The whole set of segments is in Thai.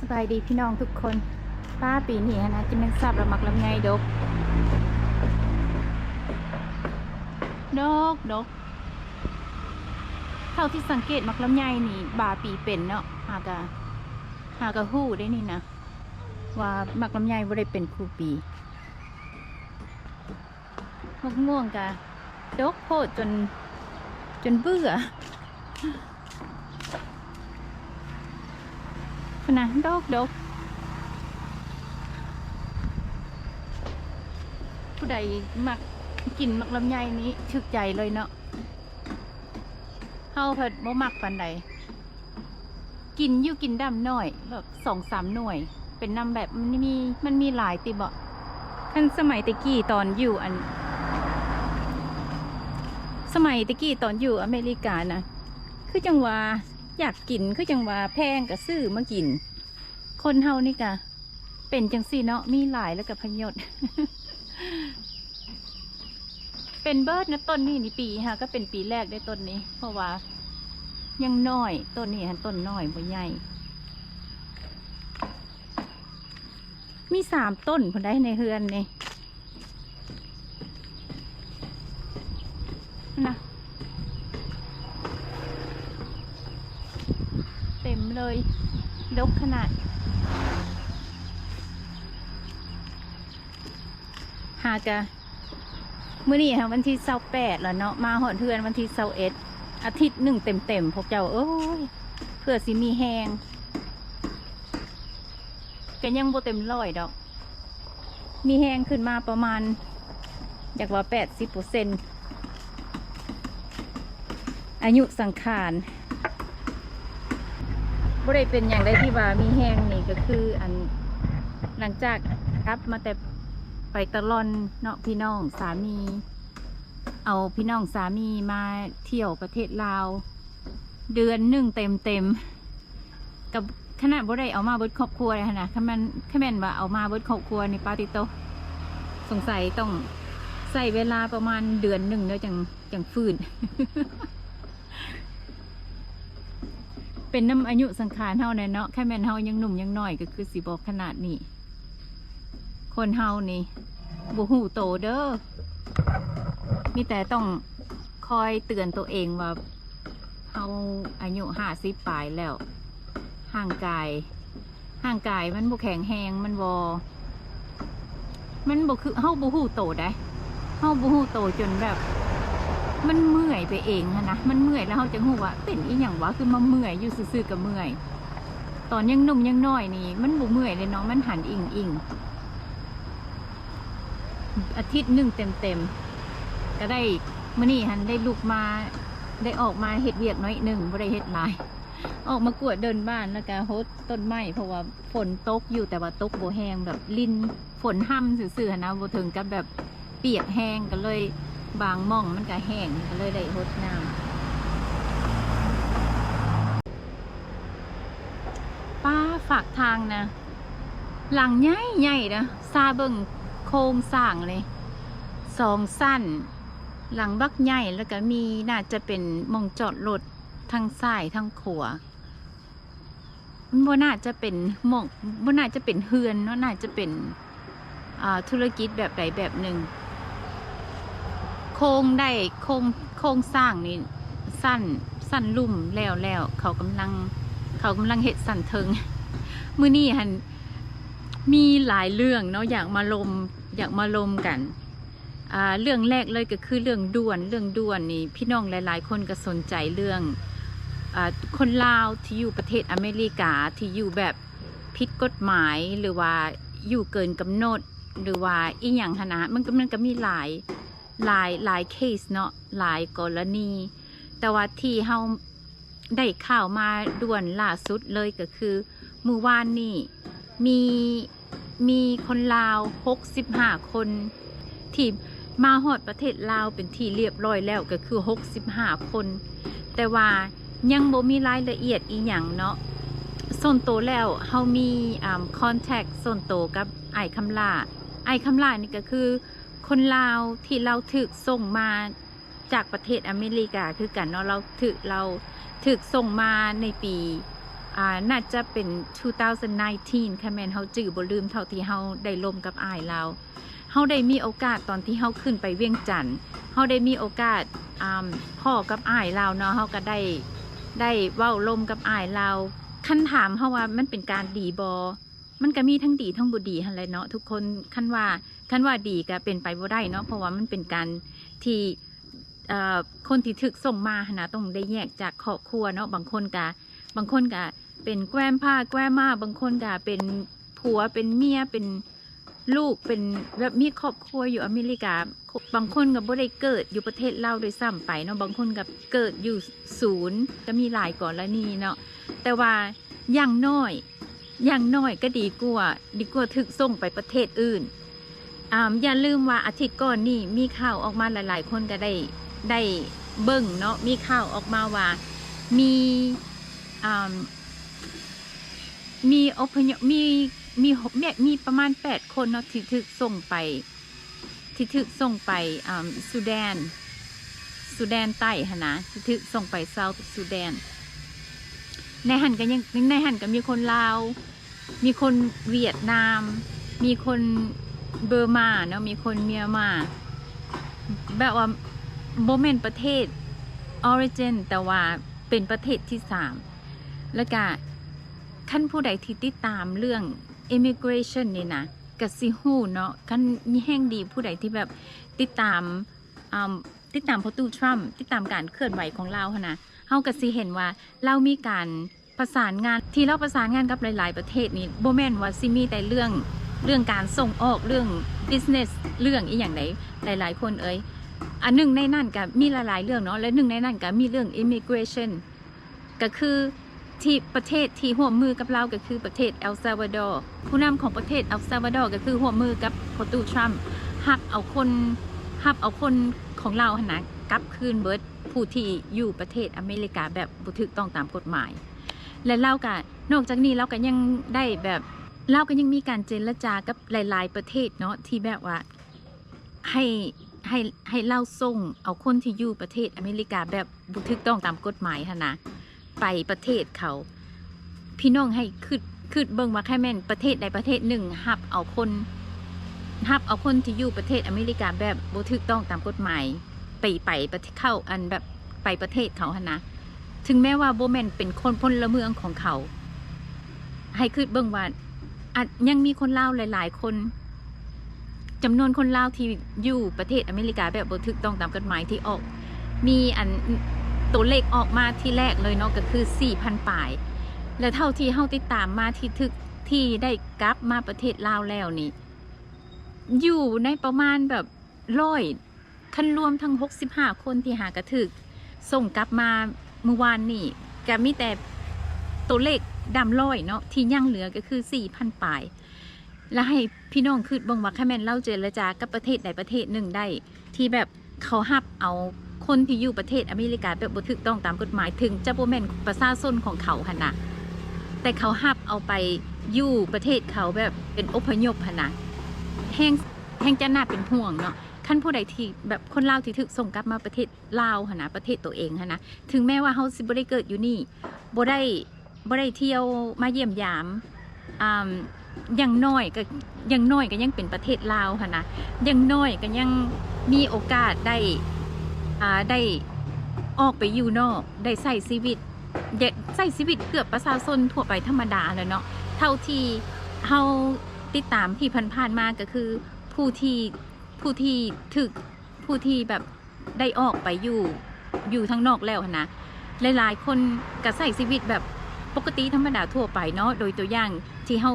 สบายดีพี่น้องทุกคนป้าปีนี้นะจะเป็นทราบระมักลำไยดกเท่าที่สังเกตมักลำไยนี่บาปีเป็นเนาะหากะหู้ได้นี่นะว่ามักลำไยบ่ได้เป็นคู่ปีมะม่วงกะดกโพดจนเบื่อนะดกผู้ใดมักกินมักลำไยนี้ถึกใจเลยเนาะเฮาเพิ่นบ่มักปานใดกินดำน้อยแบบ2-3 หน่วยเป็นน้ำแบบมันมีหลายติบ่คันสมัยตะกี้ตอนอยู่อเมริกานะคือจังว่าอยากกินคือจังว่าแพงก็ซื้อมากินคนเฮานี่กะเป็นจังซี่เนาะมีหลายแล้วก็พยศ เป็นเบิร์ดนะต้นนี้นี่ปีฮะก็เป็นปีแรกได้ต้นนี้เพราะว่ายังน้อยต้นนี้ฮะต้นน้อยบ่ใหญ่มี3 ต้นพอได้ในเฮือนนี่นะเต็มเลยดกขนาดหากะมื้อนี้ค่ะวันที่28แล้วเนาะมาหอดเทือนวันที่21อาทิตย์1เต็มพวกเจ้าเอ้ยเพื่อสิมีแหงก็ยังบ่เต็มร้อยดอกมีแหงขึ้นมาประมาณอยากว่า 80% อายุสังขารบ่ได้เป็นอย่างใดที่ว่ามีแหงนี่ก็คือหลังจากกลับมาแต่ไปตะลอนเนาะพี่น้องสามีเอาพี่น้องสามีมาเที่ยวประเทศลาวเดือน1เต็มกับขนาดบ่ได้เอามาเบิดครอบครัวเลยนะแค่แม่นว่าเอามาเบิดครอบครัวนี่ปาติโตสงสัยต้องใส่เวลาประมาณเดือน1เนาะจังฟื้น เป็นน้ำอายุสังขารเฮาเนาะแค่แม่นเฮายังหนุ่มยังน้อยก็คือสิบ่ขนาดนี้คนเฮานี่บ่ฮู้โตเด้อมีแต่ต้องคอยเตือนตัวเองว่าเฮาอายุ50ปลายแล้วห่างกายมันบ่แข็งแรงมันบ่คือเฮาบ่ฮู้โตได้เฮาบ่ฮู้โตจนแบบมันเมื่อยไปเองนะมันเมื่อยแล้วเฮาจะฮู้ว่าเป็นอีหยังวะคือมาเมื่อยอยู่ซื่อๆก็เมื่อยตอนยังหนุ่มยังน้อยนี่มันบ่เมื่อยเลยเนาะมันหันอิงอาทิตย์1เต็มก็ได้มื้อนี้หันได้ลุกมาได้ออกมาเฮ็ดเวียกน้อยหนึ่งบ่ได้เฮ็ดหลายออกมากวาดเดินบ้านแล้วก็โฮดต้นไม้เพราะว่าฝนตกอยู่แต่ว่าตกบ่แห้งแบบลิ้นฝนห้ำซื่อๆนะบ่ถึงกับแบบเปียกแห้งก็เลยบางม่องมันก็แห้งก็เลยได้โฮดน้ำป้าฝากทางนะหลังใหญ่นะซาเบิ่งโครงสร้างเลย2 สั้นหลังบักใหญ่แล้วก็มีน่าจะเป็นหม้องจอดรถทางซ้ายทางขวามันบ่น่าจะเป็นหม้องบ่น่าจะเป็นเฮือนเนาะน่าจะเป็นธุรกิจแบบใดแบบหนึ่งโครงสร้างนี่สั้นลุ่มแล้วเขากำลังเฮ็ดสั้นเทิงมื้อนี้หันมีหลายเรื่องเนาะอยากมาลมกันเรื่องแรกเลยก็คือเรื่องด่วนนี่พี่น้องหลายๆคนก็สนใจเรื่องคนลาวที่อยู่ประเทศอเมริกาที่อยู่แบบผิดกฎหมายหรือว่าอยู่เกินกำหนดหรือว่าอีหยังหนะมันก็มีหลายเคสเนาะหลายกรณีแต่ว่าที่เฮาได้ข่าวมาด่วนล่าสุดเลยก็คือเมื่อวานนี้มีคนลาว65 คนที่มาฮอดประเทศลาวเป็นที่เรียบร้อยแล้วก็คือ65 คนแต่ว่ายังบ่มีรายละเอียดอีหยังเนาะส่วนตัวแล้วเฮามีคอนแทคส่วนตัวกับไอ้คำล่านี่ก็คือคนลาวที่เราถูกส่งมาจากประเทศอเมริกาคือกันเนาะเราถูกส่งมาในปี น่าจะเป็น 2019 ค่ะแม่นเฮาจื้อบ่ลืมเท่าที่เฮาได้ร่วมกับอ้ายเราเฮาได้มีโอกาสตอนที่เฮาขึ้นไปเวียงจันทน์เฮาได้มีโอกาสพ่อกับอ้ายเราเนาะเฮาก็ได้เว้าร่วมกับอ้ายเราคันถามเฮาว่ามันเป็นการดีบ่มันก็มีทั้งดีทั้งบ่ดีหั่นแหละเนาะทุกคนคันว่าดีก็เป็นไปบ่ได้เนาะเพราะว่ามันเป็นการที่คนที่ถึกส่งมานะต้องได้แยกจากครอบครัวเนาะบางคนก็เป็นแกล้มผ้าแกล้มมาบางคนก็เป็นผัวเป็นเมียเป็นลูกเป็นแบบมีครอบครัวอยู่อเมริกาบางคนก็บ่ได้เกิดอยู่ประเทศลาวโดยซ้ำไปเนาะบางคนก็เกิดอยู่ศูนย์ก็มีหลายกรณีเนาะแต่ว่าอย่างน้อยก็ดีกว่าถึกส่งไปประเทศอื่นอย่าลืมว่าอาทิตย์ก่อนนี่มีข่าวออกมาหลายๆคนก็ได้เบิ่งเนาะมีข่าวออกมาว่ามีอพยพมีประมาณ8คนเนาะที่ถูกส่งไปซูแดนใต้หั่นนะที่ถูกส่งไปเซาท์ซูแดนในหันก็มีคนลาวมีคนเวียดนามมีคนเบอร์มาเนาะมีคนเมียนมาแบบว่าบ่แม่นประเทศออริจินแต่ว่าเป็นประเทศที่3แล้วก็ขั้นผู้ใดที่ติดตามเรื่อง immigration นี่นะก็สิฮู้เนาะขั้นมีแห่งดีผู้ใดที่แบบติดตามพ่อตู้ทรัมป์ติดตามการเคลื่อนไหวของเราหั่นนะเฮาก็สิเห็นว่าเรามีการประสานงานที่เราประสานงานกับหลายๆประเทศนี่บ่แม่นว่าสิมีแต่เรื่องการส่งออกเรื่อง business เรื่องอีหยังใดหลายๆคนอันหนึ่งในนั้นก็มีหลายๆเรื่องเนาะและหนึ่งในนั้นก็มีเรื่อง immigration ก็คือที่ประเทศที่ร่วมมือกับเราก็คือประเทศเอลซัลวาดอร์ผู้นำของประเทศเอลซัลวาดอร์ก็คือร่วมมือกับพ่อตู้ทรัมป์หับเอาคนของเราหั่นนะกลับคืนเบิดผู้ที่อยู่ประเทศอเมริกาแบบบ่ถูกต้องตามกฎหมายและเราก็นอกจากนี้เราก็ยังได้แบบเราก็ยังมีการเจรจากับหลายๆประเทศเนาะที่แบบว่าให้เล่าส่งเอาคนที่อยู่ประเทศอเมริกาแบบบ่ถูกต้องตามกฎหมายหั่นนะไปประเทศเขาพี่น้องให้คิดเบิ่งว่าแค่แม่นประเทศใดประเทศหนึ่งหับเอาคนที่อยู่ประเทศอเมริกาแบบบ่ถูกต้องตามกฎหมายไปประเทศเข้าอันแบบไปประเทศเขาหั่นนะถึงแม้ว่าบ่แม่นเป็นคนพลเมืองของเขาให้คิดเบิ่งว่ายังมีคนลาวหลายๆคนจำนวนคนลาวที่อยู่ประเทศอเมริกาแบบบ่ถูกต้องตามกฎหมายที่ออกมีตัวเลขออกมาที่แรกเลยเนาะก็คือ 4,000 ปลายและเท่าที่เฮาติดตามมาที่ได้กลับมาประเทศลาวแล้วนี่อยู่ในประมาณแบบ100คันรวมทั้ง65คนที่หากระถึกส่งกลับมาเมื่อวานนี่ก็มีแต่ตัวเลขดำ100เนาะที่ยังเหลือก็คือ 4,000 ปลายและให้พี่น้องคิดเบิ่งว่าแค่แม่นเล่าเจรจากับประเทศใดประเทศหนึ่งได้ที่แบบเขาหับเอาคนที่อยู่ประเทศอเมริกาแบบบ่ถูกต้องตามกฎหมายถึงจะบ่แม่นประชาชนของเขาหั่นน่ะแต่เขาหับเอาไปอยู่ประเทศเขาแบบเป็นอพยพหั่นน่ะแห่งจะน่าเป็นห่วงเนาะคันผู้ใดที่แบบคนลาวที่ถูกส่งกลับมาประเทศลาวหั่นน่ะประเทศตัวเองหั่นน่ะถึงแม้ว่าเฮาสิบ่ได้เกิดอยู่นี่บ่ได้เที่ยวมาเยี่ยมยามอย่างน้อยก็ยังเป็นประเทศลาวหั่นน่ะอย่างน้อยก็ยังมีโอกาสได้ออกไปอยู่นอกได้ใช้ชีวิตเกือบประชาชนทั่วไปธรรมดาเลยเนาะเท่าที่เฮาติดตามที่ผ่านๆมาก็คือผู้ที่แบบได้ออกไปอยู่ทางนอกแล้วนะหลายๆคนก็ใช้ชีวิตแบบปกติธรรมดาทั่วไปเนาะโดยตัวอย่างที่เฮา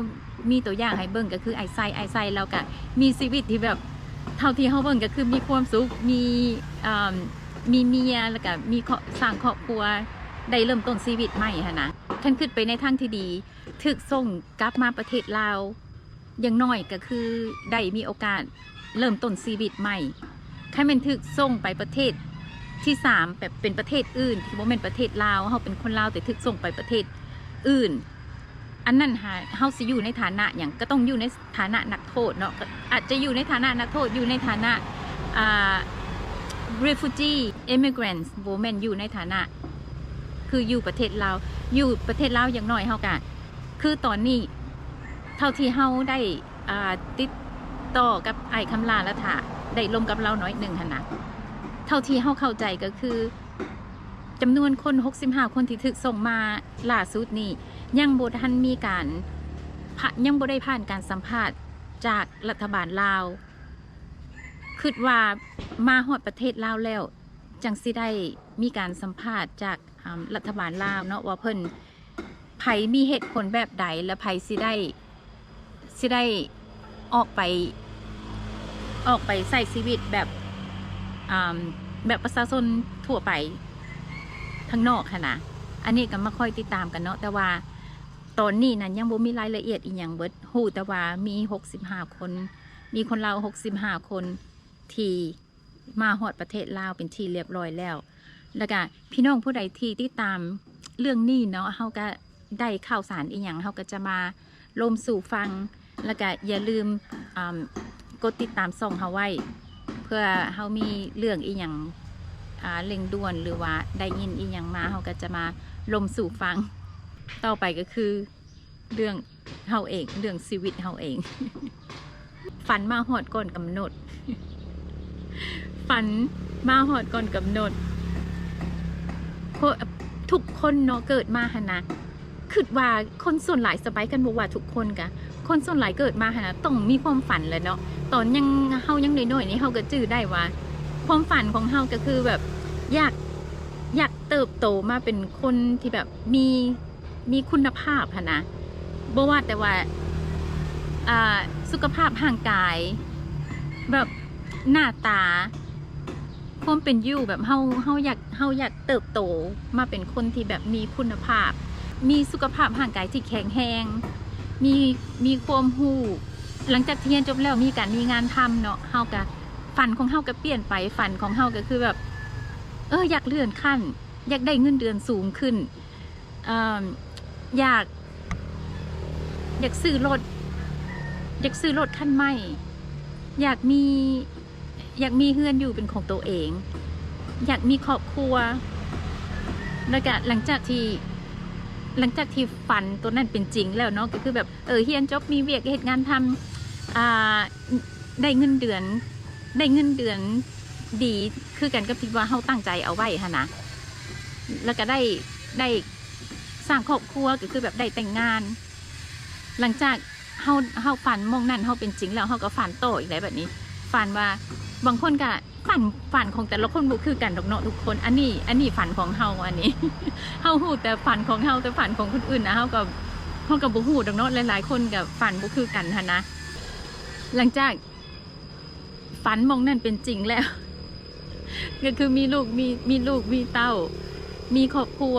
มีตัวอย่างให้เบิ่งก็คือไอไซแล้วก็มีชีวิตที่แบบเท่าที่เฮาเบิ่งก็คือมีความสุขมีเมียแล้วก็มีสร้างครอบครัวได้เริ่มต้นชีวิตใหม่หั่นนะท่านขึ้นไปในทางที่ดีถึกส่งกลับมาประเทศลาวอย่างน้อยก็คือได้มีโอกาสเริ่มต้นชีวิตใหม่ใครเป็นถึกส่งไปประเทศที่3แบบเป็นประเทศอื่นที่บ่แม่นประเทศลาวเฮาเป็นคนลาวแต่ถึกส่งไปประเทศอื่นอันนั้นเฮาสิอยู่ในฐานะอย่างก็ต้องอยู่ในฐานะนักโทษเนาะอาจจะอยู่ในฐานะนักโทษอยู่ในฐานะrefugee immigrants บ่แม่นอยู่ในฐานะ คืออยู่ประเทศลาวอยู่ประเทศลาวอย่างน้อยเฮากะคือตอนนี้เท่าที่เฮาได้ติดต่อกับไอ้คำลาและถาได้ลมกับเราน้อยหนึ่งหั่นนะเท่าที่เฮาเข้าใจก็คือจำนวนคน65คนที่ถูกส่งมาล่าสุดนี่ยังบ่ทันมีการยังบ่ได้ผ่านการสัมภาษณ์จากรัฐบาลลาวคิดว่ามาฮอดประเทศลาวแล้วจังสิได้มีการสัมภาษณ์จากรัฐบาลลาวเนาะว่าเพิ่นไผมีเหตุผลแบบใดและไผสิได้ออกไปใช้ชีวิตแบบประชาชนทั่วไปทั้งนอกค่ะนะอันนี้ก็มาค่อยติดตามกันเนาะแต่ว่าตอนนี้นั้นยังบ่มีรายละเอียดอีกอย่างเบิดฮู้แต่ว่ามี65คนมีคนลาว65คนที่มาฮอดประเทศลาวเป็นที่เรียบร้อยแล้วแล้วก็พี่น้องผู้ใดที่ติดตามเรื่องนี้เนาะเฮาก็ได้ข่าวสารอีหยังเฮาก็จะมาลมสู่ฟังแล้วก็อย่าลืมกดติดตามช่องเฮาไว้เพื่อเฮามีเรื่องอีหยังเร่งด่วนหรือว่าได้ยินอีหยังมาเฮาก็จะมาลมสู่ฟังต่อไปก็คือเรื่องเฮาเองเรื่องชีวิตเฮาเอง ฝันมาฮอดก่อนกำหนด ฝันมาฮอดก่อนกำหนดทุกคนเนาะเกิดมาหนะคิดว่าคนส่วนหลายสบายกันบอกว่าทุกคนกะคนส่วนหลายเกิดมาหนะต้องมีความฝันแหละเนาะตอนยังเฮายังน้อยๆนี่เฮาก็จื้อได้ว่าความฝันของเฮาก็คือแบบอยากเติบโตมาเป็นคนที่แบบมีคุณภาพค่ะนะบ่ว่าแต่ว่าสุขภาพร่างกายแบบหน้าตาความเป็นอยู่แบบเฮาอยากเติบโตมาเป็นคนที่แบบมีคุณภาพมีสุขภาพร่างกายที่แข็งแรงมีความรู้หลังจากเรียนจบแล้วมีงานทำเนาะเฮาก็ฝันของเฮาก็เปลี่ยนไปฝันของเฮาก็คือแบบอยากเลื่อนขั้นอยากได้เงินเดือนสูงขึ้นอยากซื้อรถคันใหม่อยากมีเฮือนอยู่เป็นของตัวเองอยากมีครอบครัวแล้วก็หลังจากที่ฝันตัวนั้นเป็นจริงแล้วเนาะก็คือแบบเรียนจบมีเวียกเหตุงานทำได้เงินเดือนดีคือกันกับที่ว่าเฮาตั้งใจเอาไว้ค่ะนะแล้วก็ได้สร้างครอบครัวก็คือแบบได้แต่งงานหลังจากเฮาฝันมองนั่นเฮาเป็นจริงแล้วเฮาก็ฝันโตอีกแล้วแบบนี้ฝันว่าบางคนก็ฝันของแต่ละคนบ่คือกันดอกเนาะทุกคนอันนี้ฝันของเฮาอันนี้ เฮาฮู้แต่ฝันของเฮาแต่ฝันของคนอื่นนะเฮาก็บ่ฮู้ดอกเนาะหลายๆคนก็ฝันบ่คือกันหั่นนะหลังจากฝันมองนั่นเป็นจริงแล้ว ก็คือมีลูกมีเต้ามีครอบครัว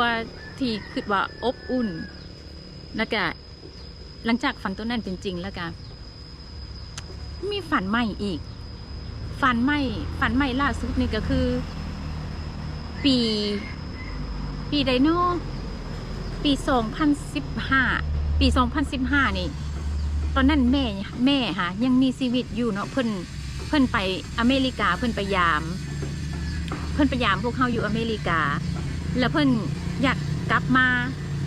ที่คิดว่าอบอุ่นแล้วก็หลังจากฝันตัวนั้นเป็นจริงแล้วก็มีฝันใหม่อีกฝันใหม่ล่าสุดนี่ก็คือปีไดโนปี2015นี่ตอนนั้นแม่ค่ะยังมีชีวิตอยู่เนาะเพิ่นไปอเมริกาเพิ่นไปยามพวกเขาอยู่อเมริกาแล้วเพิ่นอยากกลับมา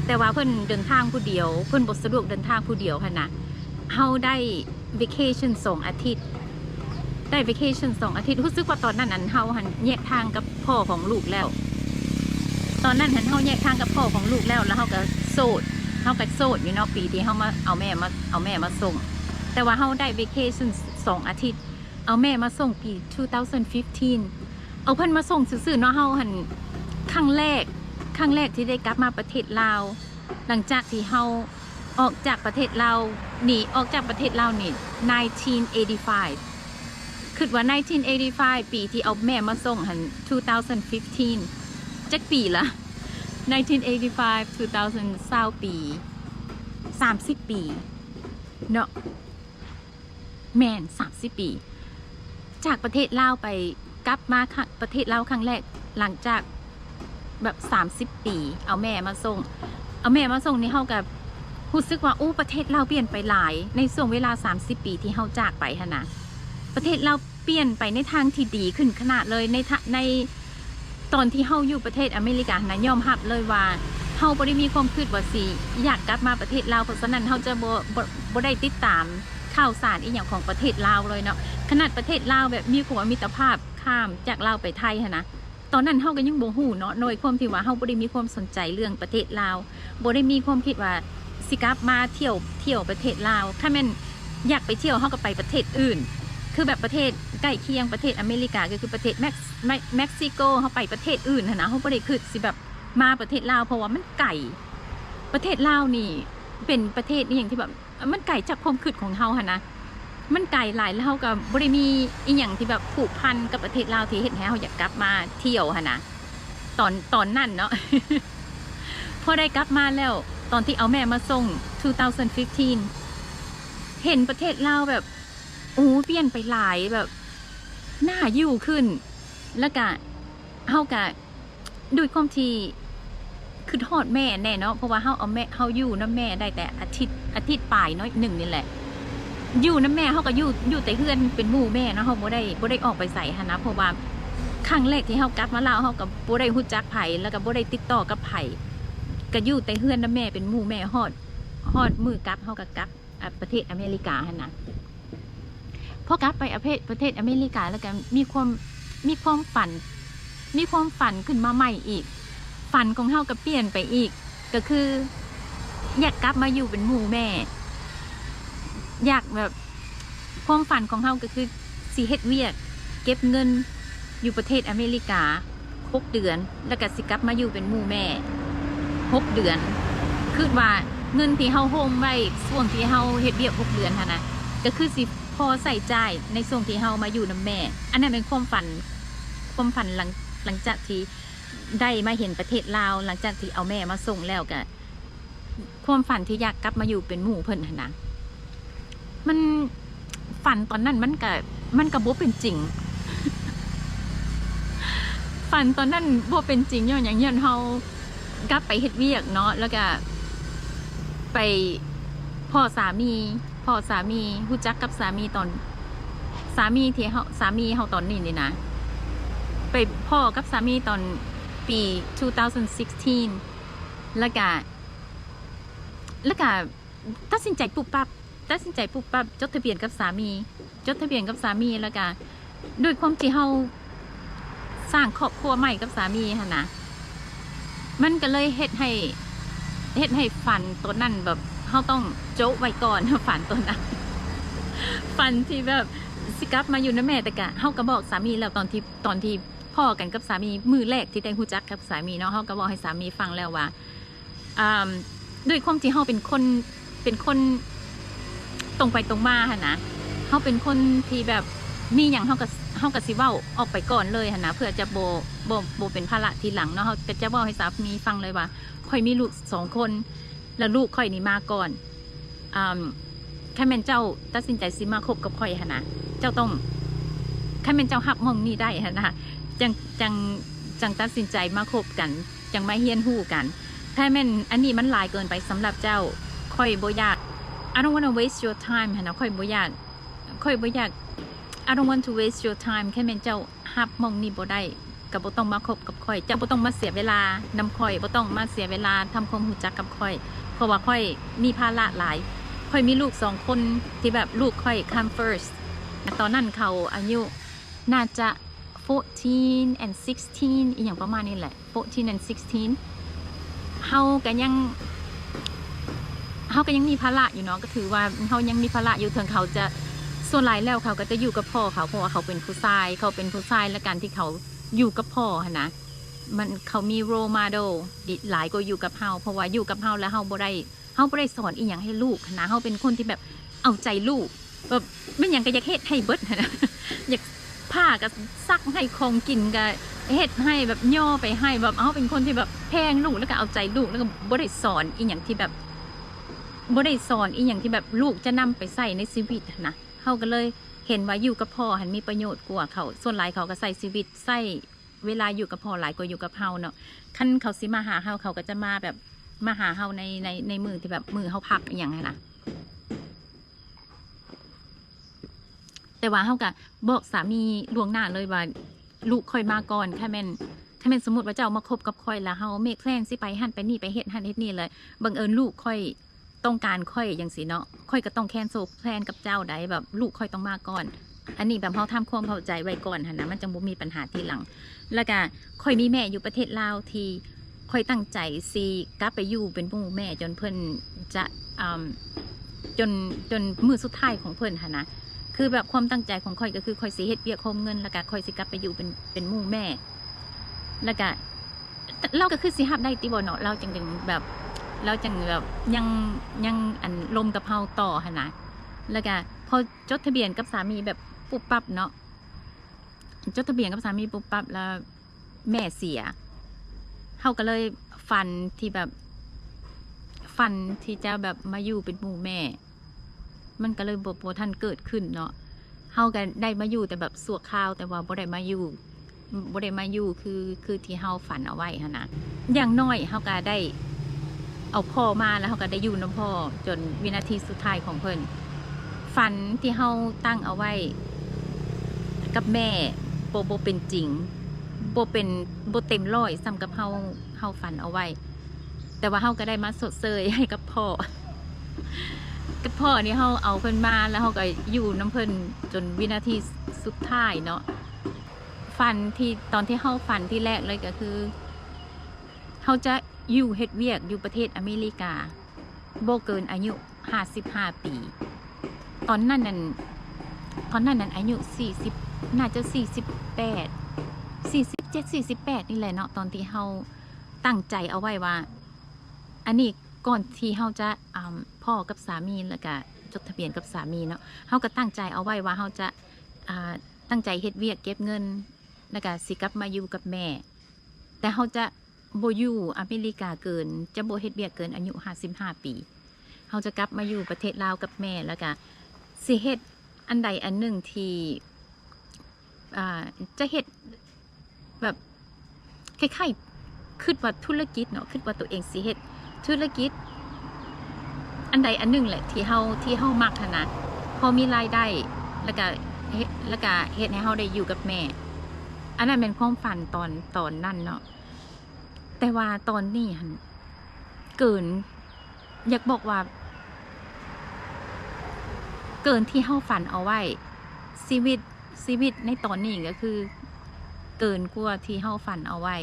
แต่ว่าเพิ่นเดินทางผู้เดียวเพิ่นบ่สะดวกเดินทางผู้เดียวค่ะนะเฮาได้ vacation 2 อาทิตย์รู้สึกว่าตอนนั้นเฮาหันแยกทางกับพ่อของลูกแล้วตอนนั้นเฮาแยกทางกับพ่อของลูกแล้วเฮาก็โสดอยู่เนาะปีที่เฮามาเอาแม่มาส่งแต่ว่าเฮาได้ vacation 2 อาทิตย์เอาแม่มาส่งปี2015เอาเพิ่นมาส่งซื่อๆเนาะเฮาหันครั้งแรกที่ได้กลับมาประเทศลาวหลังจากที่เฮาออกจากประเทศลาวนี่1985คิดว่า1985ปีที่เอาแม่มาส่งหัน2015จักปีละ1985 2020ปี30 ปีเนาะแม่น30 ปีจากประเทศลาวไปกลับมาประเทศลาวครั้งแรกหลังจากแบบ30 ปีเอาแม่มาส่งนี่เฮากับรู้สึกว่าประเทศเราเปลี่ยนไปหลายในช่วงเวลา30 ปีที่เฮาจากไปหั่นนะประเทศเราเปลี่ยนไปในทางที่ดีขึ้นขนาดเลยใน ตอนที่เฮาอยู่ประเทศอเมริกานะยอมรับเลยว่าเฮาบ่ได้มีความคิดว่าสิอยากกลับมาประเทศลาวเพราะฉะนั้นเฮาจะบ่ได้ติดตามข่าวสารอีหยังของประเทศลาวเลยเนาะขนาดประเทศลาวแบบมีความมิตรภาพข้ามจากลาวไปไทยหั่นนะตอนนั้นเฮาก็ยังบ่ฮู้เนาะโดยความที่ว่าเฮาบ่ได้มีความสนใจเรื่องประเทศลาวบ่ได้มีความคิดว่าสิกลับมาเที่ยวประเทศลาวถ้าแม่นอยากไปเที่ยวเฮาก็ไปประเทศอื่นคือแบบประเทศใกล้เคียงประเทศอเมริกาก็คือประเทศเม็กซิโกเฮาไปประเทศอื่นหั่นนะเฮาบ่ได้คิดสิแบบมาประเทศลาวเพราะว่ามันไกลประเทศลาวนี่เป็นประเทศนี่อย่างที่แบบมันไกลจากความคิดของเฮาหั่นนะมันไกลหลายแล้วเฮาก็บ่ได้มีอีหยังที่แบบผูกพันกับประเทศลาวที่เฮ็ดให้เฮาอยากกลับมาเที่ยวหั่นนะตอนนั้นเนาะ พอได้กลับมาแล้วตอนที่เอาแม่มาส่ง2015เห็นประเทศลาวแบบโอ้เปลี่ยนไปหลายแบบน่าอยู่ขึ้นแล้วก็เฮาก็ด้วยความที่คือทอดแม่แน่เนาะเพราะว่าเฮาอยู่น้ำแม่ได้แต่อาทิตย์ปลายน้อยหนึ่งนี่แหละอยู่น้ำแม่เฮาก็อยู่แต่เฮือนเป็นหมู่แม่เนาะเฮาบ่ได้ออกไปใส่หันนะเพราะว่าครั้งแรกที่เฮากลับมาลาวเฮาก็บ่ได้ฮู้จักไผแล้วก็บ่ได้ติดต่อกับไผก็อยู่แต่เฮือนน้ำแม่เป็นหมู่แม่ฮอดมือกลับเฮาก็กลับประเทศอเมริกาหั่นนะพอกลับไปประเทศอเมริกาแล้วก็มีความฝันขึ้นมาใหม่อีกฝันของเฮาก็เปลี่ยนไปอีกก็คืออยากกลับมาอยู่เป็นหมู่แม่อยากแบบความฝันของเฮาก็คือสิเฮ็ดเวียกเก็บเงินอยู่ประเทศอเมริกา6 เดือนแล้วก็สิกลับมาอยู่เป็นหมู่แม่6 เดือนคือว่าเงินที่เฮาโฮมไว้ช่วงที่เฮาเฮ็ดเวียก6 เดือนหั่นนะก็คือสิพอใส่จ่ายในช่วงที่เฮามาอยู่นำแม่อันนั้นเป็นความฝันหลังจากที่ได้มาเห็นประเทศลาวหลังจากที่เอาแม่มาส่งแล้วก็ความฝันที่อยากกลับมาอยู่เป็นหมู่เพิ่นหั่นนะมันฝันตอนนั้นมันก็บ่เป็นจริง ฝันตอนนั้นบ่เป็นจริงย้อนหยังเฮากลับไปเฮ็ดเวียกเนาะแล้วก็ไปพ่อสามีฮู้จักกับสามีตอนสามีเฮาตอนนี้นี่นะไปพ่อกับสามีตอนปี2016แล้วก็ตัดสินใจปุ๊บปั๊บจดทะเบียนกับสามีแล้วก็ด้วยความที่เฮาสร้างครอบครัวใหม่กับสามีหั่นนะมันก็เลยเฮ็ดให้ฝันตัวนั้นแบบเฮาต้องโจ๊ะไว้ก่อนฝันตัวนั้นฝันที่แบบสิกลับมาอยู่นะแม่แต่กะเฮาก็บอกสามีแล้วตอนที่พ่อกันกับสามีมือแรกที่ได้ฮู้จักกับสามีเนาะเฮาก็บอกให้สามีฟังแล้วว่าด้วยความที่เฮาเป็นคนตรงไปตรงมาหั่นนะเฮาเป็นคนที่แบบมีหยังเฮาก็สิเว้าออกไปก่อนเลยหั่นนะเพื่อจะบ่เป็นภาระทีหลังเนาะเฮาก็จะบอกให้สามีฟังเลยว่าค่อยมีลูก2 คนแล้วลูกค่อยนี่มาก่อนแค่แม่นเจ้าตัดสินใจสิมาคบกับค่อยหั่นนะเจ้าต้องแค่แม่นเจ้าฮับมองนี่ได้หั่นนะจังตัดสินใจมาคบกันจังมาเฮียนฮู้กันแค่แม่นอันนี้มันหลายเกินไปสำหรับเจ้าค่อยบ่อยาก I don't want to waste your time หั่นนะค่อยบ่อยากI don't want to waste your time แค่แม่นเจ้าฮับมองนี่บ่ได้ก็บ่ต้องมาคบกับค่อยเจ้าบ่ต้องมาเสียเวลานำค่อยบ่ต้องมาเสียเวลาทำความรู้จักกับค่อยเพราะว่าค่อยมีภาระหลายค่อยมีลูก2 คนที่แบบลูกค่อย come first ตอนนั้นเขาอายุน่าจะ14 and 16อีกอย่างประมาณนี้แหละ14 and 16เฮาก็ยังมีภาระอยู่เนาะก็ถือว่าเฮายังมีภาระอยู่ถึงเขาจะส่วนหลายแล้วเขาก็จะอยู่กับพ่อเขาเพราะว่าเขาเป็นผู้ชายและการที่เขาอยู่กับพ่อนะเขามีโรมาโดหลายก็อยู่กับเฮาเพราะว่าอยู่กับเฮาแล้วเฮาบ่ได้สอนอีหยังให้ลูกนะเฮาเป็นคนที่แบบเอาใจลูกแบบไม่หยังก็อยากเฮ็ดให้เบิดนะอยากผ้าก็ซักให้ของกินก็เฮ็ดให้แบบย่อไปให้แบบเฮาเป็นคนที่แบบแพงลูกแล้วก็เอาใจลูกแล้วก็บ่ได้สอนอีหยังที่แบบลูกจะนำไปใส่ในชีวิตนะเฮาก็เลยเห็นว่าอยู่กับพ่อหันมีประโยชน์กว่าเขาส่วนหลายเขาก็ใส่ชีวิตใส่เวลาอยู่กับพ่อหลายกว่าอยู่กับเฮาเนาะคันเขาสิมาหาเฮาเขาก็จะมาแบบมาหาเฮาในมือที่แบบมือเฮาพักอย่างไรนะแต่ว่าเฮาก็บอกสามีล่วงหน้าเลยว่าลูกค่อยมาก่อนแค่แม่น ถ้าเป็นสมมติว่าเจ้ามาคบกับค่อยแล้วเฮาเมคแพลนสิไปหั่นไปนี่ไปเฮ็ดหั่นเฮ็ดนี่เลยบังเอิญลูกค่อยต้องการค่อยอย่างสิเนาะค่อยก็ต้องแคนเซิลแพลนกับเจ้าใดแบบลูกค่อยต้องมาก่อนอันนี้แบบเฮาทำความเข้าใจไว้ก่อนหั่นนะมันจังบ่มีปัญหาทีหลังแล้วก็ค่อยมีแม่อยู่ประเทศลาวที่ค่อยตั้งใจสิกลับไปอยู่เป็นหมู่แม่จนเพิ่นจะจนมือสุดท้ายของเพิ่นหั่นนะคือแบบความตั้งใจของค่อยก็คือค่อยสิเฮ็ดเวียกโฮมเงินแล้วก็ค่อยสิกลับไปอยู่เป็นหมู่แม่แล้วก็เราก็คือสิฮับได้ติบ่เนาะเราจังแบบเราจังแบบยังอันลมกับเฮาต่อหั่นนะแล้วก็พอจดทะเบียนกับสามีแบบปุ๊บปั๊บเนาะจดทะเบียนกับสามีปุ๊บปั๊บแล้วแม่เสียเฮาก็เลยฝันที่จะแบบมาอยู่เป็นหมู่แม่มันก็เลยบ่ทันเกิดขึ้นเนาะเฮาก็ได้มาอยู่แต่แบบสั่วข้าวแต่ว่าบ่ได้มาอยู่คือที่เฮาฝันเอาไว้หั่นนะอย่างน้อยเฮาก็ได้เอาพ่อมาแล้วเฮาก็ได้อยู่นำพ่อจนวินาทีสุดท้ายของเพิ่นฝันที่เฮาตั้งเอาไว้กับแม่บ่เป็นจริงบ่เต็มร้อยซ้ำกับเฮาฝันเอาไว้แต่ว่าเฮาก็ได้มาสดเสยให้กับพ่อนี่เฮาเอาเพิ่นมาแล้วเฮาก็อยู่น้ำเพิ่นจนวินาทีสุดท้ายเนาะฝันที่ตอนที่เฮาฝันที่แรกเลยก็คือเฮาจะอยู่เฮ็ดเวียกอยู่ประเทศอเมริกาบ่เกินอายุ55ปีตอนนั้นอายุ40น่าจะ47 48นี่แหละเนาะตอนที่เฮาตั้งใจเอาไว้ว่าอันนี้ก่อนที่เฮาจะพ่อกับสามีแล้วก็จดทะเบียนกับสามีเนาะเฮาก็ตั้งใจเอาไว้ว่าเฮาจะตั้งใจเฮ็ดเวียกเก็บเงินแล้วก็สิกลับมาอยู่กับแม่แต่เฮาจะบ่อยู่อเมริกาเกินจะบ่เฮ็ดเวียกเกินอายุ55ปีเฮาจะกลับมาอยู่ประเทศลาวกับแม่แล้วก็สิเฮ็ดอันใดอันหนึ่งที่จะเฮ็ดแบบคล้ายๆคิดว่าธุรกิจเนาะคิดว่าตัวเองสิเฮ็ดธุรกิจอันใดอันหนึ่งแหละที่เฮามักนะพอมีรายได้แล้วก็เฮ็ดให้เฮาได้อยู่กับแม่อันนั้นเป็นความฝันตอนนั้นเนาะแต่ว่าตอนนี้หันเกินอยากบอกว่าเกินที่เฮาฝันเอาไว้ชีวิตในตอนนี้ก็คือเกินกว่าที่เฮาฝันเอาไว้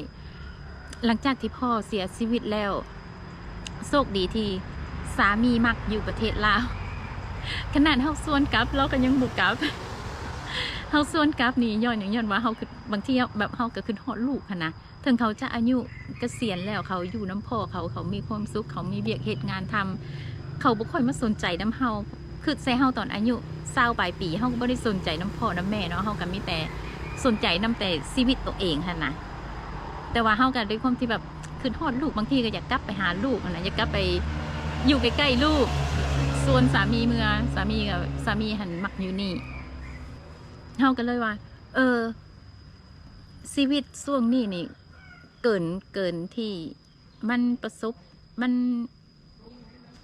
หลังจากที่พ่อเสียชีวิตแล้วโชคดีที่สามีมักอยู่ประเทศลาวขนาดเฮาส่วนกลับเราก็ยังบุกกลับเฮาส่วนกลับนี่ย้อนว่าเฮาคือบางทีแบบเฮาก็คือฮอดลูกนะถึงเขาจะอายุเกษียณแล้วเขาอยู่น้ำพ่อเขามีความสุขเขามีเวียกเหตุงานทำเขาบ่ค่อยมาสนใจน้ำเฮาคือใส่เฮาตอนอายุ20ปลายปีเฮาก็บ่ได้สนใจน้ำพ่อน้ำแม่เนาะเฮาก็มีแต่สนใจน้ำแต่ชีวิตตัวเองหั่นนะแต่ว่าเฮาก็ด้วยความที่แบบคือฮอดลูกบางทีก็อยากกลับไปหาลูกนะอยากกลับไปอยู่ใกล้ๆลูกส่วนสามีสามีหันมักอยู่นี่เฮาก็เลยว่าชีวิตช่วงนี้นี่เกินที่มันประสบมัน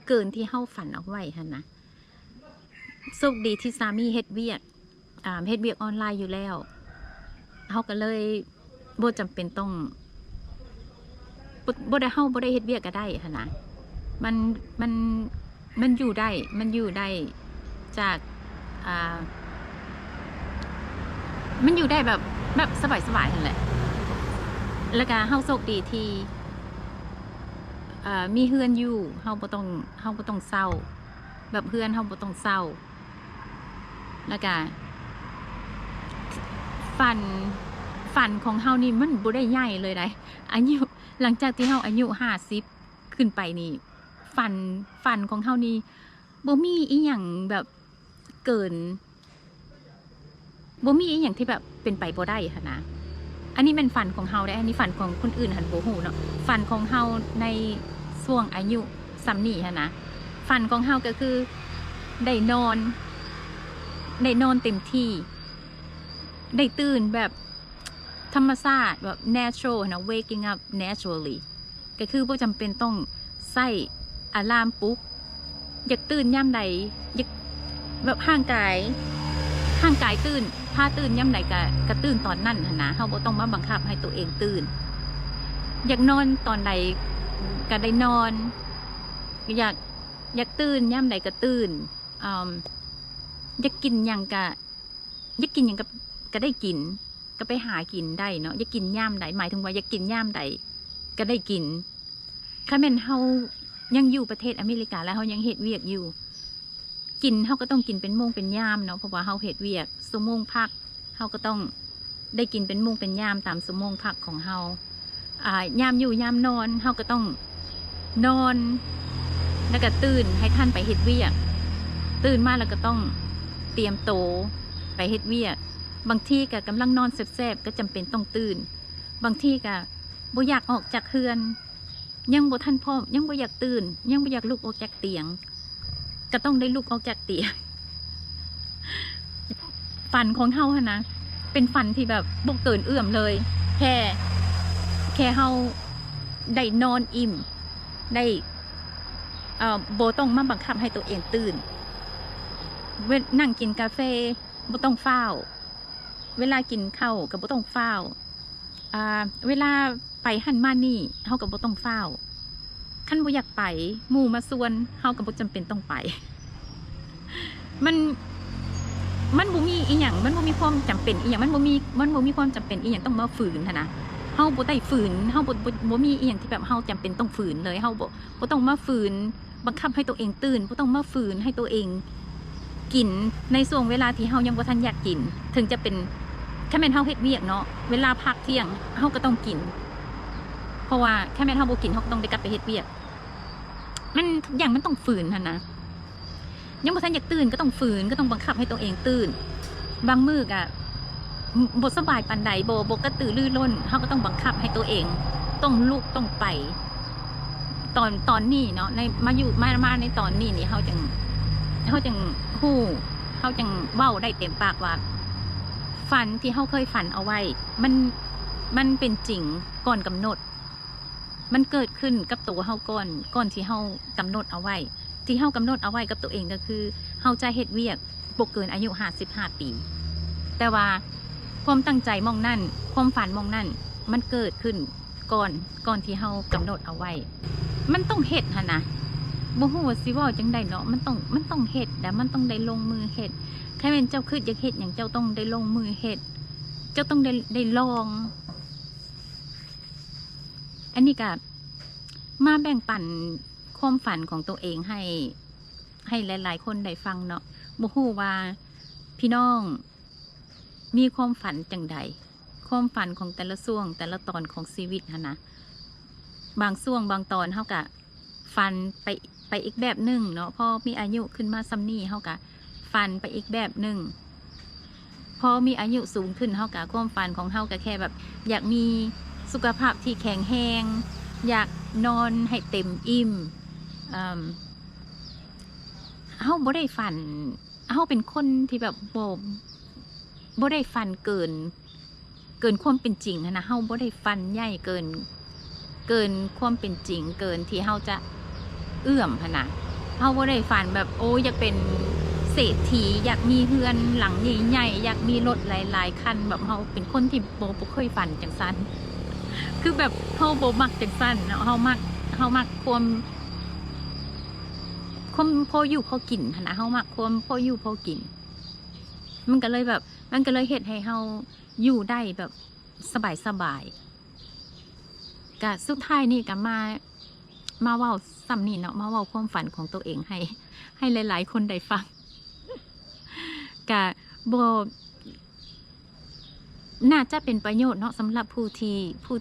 เกินที่เฮาฝันเอาไว้หั่นนะโชคดีที่สามีเฮ็ดเวียกออนไลน์อยู่แล้วเฮาก็เลยบ่จำเป็นต้องบ่ได้เฮ็ดเวียกก็ได้หั่นนะมันอยู่ได้จากมันอยู่ได้แบบสบายๆนั่นแหละแล้วก็เฮาโชคดีที่มีเฮือนอยู่เฮาบ่ต้องเศร้าแบบเฮือนเฮาบ่ต้องเศร้าแล้วก็ฝันของเฮานี่มันบ่ได้ใหญ่เลยได้อายุหลังจากที่เฮาอายุ50ขึ้นไปนี่ฝันของเฮานี่บ่มีอีหยังแบบเกินบ่มีอีหยังที่แบบเป็นไปบ่ได้ค่ะนะอันนี้เป็นฝันของเฮาได้อันนี้ฝันของคนอื่นหันบ่ฮู้เนาะฝันของเฮาในช่วงอายุส่ำนี้ค่ะนะฝันของเฮาก็คือได้นอนเต็มที่ได้ตื่นแบบธรรมชาติแบบ natural นะ waking up naturally ก็คือบ่จำเป็นต้องใส่อะลามปลุกอยากตื่นย่ำใดอยากแบบห่างกาย ร่างกายตื่นพาตื่นย่ำใดก็ตื่นตอนนั้นนะเฮาบ่ต้องมาบังคับให้ตัวเองตื่นอยากนอนตอนใดก็ได้นอนอยากตื่นย่ำใดก็ตื่นอยากกินหยังก็ได้กินก็ไปหากินได้เนาะอยากกินย่ำใดหมายถึงว่าอยากกินย่ำใดก็ได้กินถ้าแม่นเฮายังอยู่ประเทศอเมริกาแล้วเฮายังเฮ็ดเวียกอยู่กินเฮาก็ต้องกินเป็นโมงเป็นยามเนาะเพราะว่าเฮาเฮ็ดเวียกชั่วโมงพักเฮาก็ต้องได้กินเป็นโมงเป็นยามตามชั่วโมงพักของเฮายามอยู่ยามนอนเฮาก็ต้องนอนแล้วก็ตื่นให้ท่านไปเฮ็ดเวียกตื่นมาแล้วก็ต้องเตรียมโตไปเฮ็ดเวียกบางทีก็กำลังนอนแซ่บๆก็จำเป็นต้องตื่นบางทีก็บ่อยากออกจากเรือนยังบ่ทันพร้อมยังบ่อยากตื่นยังบ่อยากลุกออกจากเตียงก็ต้องได้ลุกออกจากเตียงฝันของเฮาฮะนะเป็นฝันที่แบบบ่เกินเอื้อมเลยแค่เฮาได้นอนอิ่มได้บ่ต้องมาบังคับให้ตัวเองตื่นนั่งกินกาแฟบ่ต้องเฝ้าเวลากินข้าวก็บ่ต้องเฝ้าเวลาไปหันมานี่เฮาก็บ่ต้องเฝ้าคันบ่อยากไปหมู่มาส่วนเฮาก็บ่จำเป็นต้องไปมันบ่มีอีหยังมันบ่มีความจำเป็นอีหยังมันบ่มีความจำเป็นอีหยังต้องมาฝืนนะเฮาบ่ได้ฝืนเฮาบ่มีอีหยังที่แบบเฮาจำเป็นต้องฝืนเลยเฮาบ่ต้องมาฝืนบังคับให้ตัวเองตื่นบ่ต้องมาฝืนให้ตัวเองกินในช่วงเวลาที่เฮายังบ่ทันอยากกินถึงจะเป็นแค่แม่นเฮาเฮ็ดเวียกเนาะเวลาพักเที่ยงเฮาก็ต้องกินเพราะว่าแค่แม่นเฮาบ่กินเฮาก็ต้องได้กลับไปเฮ็ดเวียกมันทุกอย่างมันต้องฝืนนะยังบ่ทันอยากตื่นก็ต้องฝืนก็ต้องบังคับให้ตัวเองตื่นบางมื้อก็บ่สบายปานใดบ่กระตือรือร้นเฮาก็ต้องบังคับให้ตัวเองต้องลุกต้องไปตอนนี้เนาะในมาในตอนนี้นี่เฮาจังฮู้เฮาจังเว้าได้เต็มปากว่าฝันที่เฮาเคยฝันเอาไว้มันเป็นจริงก่อนกำหนดมันเกิดขึ้นกับตัวเฮาก่อนที่เฮากำหนดเอาไว้ที่เฮากำหนดเอาไว้กับตัวเองก็คือเฮาจะเฮ็ดเวียกบ่เกินอายุ55ปีแต่ว่าความตั้งใจมองนั่นความฝันมองนั่นมันเกิดขึ้นก่อนที่เฮากำหนดเอาไว้มันต้องเฮ็ดหั่นนะบ่ฮู้ว่าสิเว้าจังได๋เนาะมันต้องเฮ็ดแต่มันต้องได้ลงมือเฮ็ดแค่แม่นเจ้าคิดอยากเฮ็ดหยังเจ้าต้องได้ลงมือเฮ็ดเจ้าต้องได้ลองอันนี้ก็มาแบ่งปันความฝันของตัวเองให้หลายๆคนได้ฟังเนาะบ่ฮู้ว่าพี่น้องมีความฝันจังใดความฝันของแต่ละช่วงแต่ละตอนของชีวิตหั่นนะบางช่วงบางตอนเฮาก็ฝันไปอีกแบบหนึ่งเนาะพอมีอายุขึ้นมาซ้ำนี่เฮาก็ฝันไปอีกแบบหนึ่งพอมีอายุสูงขึ้นเฮาก็ความฝันของเฮาก็แค่แบบอยากมีสุขภาพที่แข็งแรงอยากนอนให้เต็มอิ่มเฮาบ่ได้ฝันเฮาเป็นคนที่แบบบ่ได้ฝันเกินความเป็นจริงนะเฮาบ่ได้ฝันใหญ่เกินความเป็นจริงเกินที่เฮาจะเอื้อมขนาดเฮาบ่ได้ฝันแบบโอ้อยากเป็นเศรษฐีอยากมีเฮือนหลังใหญ่ๆอยากมีรถหลายๆคันแบบเฮาเป็นคนที่บ่เคยฝันจังซั่นคือแบบเฮาบ่มักจังซั่นเนาะเฮามักความพออยู่พอกินหั่นนะเฮามักความพออยู่พอกินมันก็เลยเฮ็ดให้เฮาอยู่ได้แบบสบายๆก็สุดท้ายนี่ก็มาเว้าซ้ำนี่เนาะมาเว้าความฝันของตัวเองให้หลายๆคนได้ฟังก็บ่น่าจะเป็นประโยชน์เนาะสำหรับผู้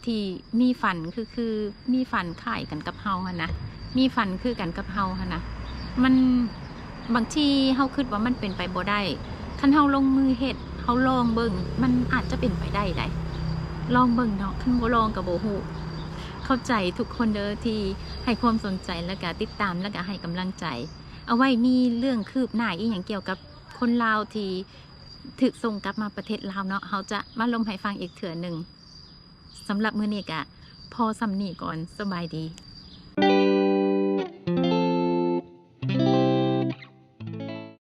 ที่มีฝันคือมีฝันคล้ายกันกับเฮาหั่นนะมีฝันคือกันกับเฮาหั่นนะมันบางทีเฮาคิดว่ามันเป็นไปบ่ได้คันเฮาลงมือเฮ็ดเฮาลองเบิ่งมันอาจจะเป็นไปได้ลองเบิ่งเนาะคันบ่ลองก็บ่ฮู้เข้าใจทุกคนเด้อที่ให้ความสนใจแล้วก็ติดตามแล้วก็ให้กำลังใจเอาไว้มีเรื่องคืบหน้าอีหยังเกี่ยวกับคนลาวที่ถูกส่งกลับมาประเทศลาวเนาะเฮาจะมาลงให้ฟังอีกเทื่อนึงสำหรับมื้อนี้ก็พอซ้ำนี้ก่อนสบายดี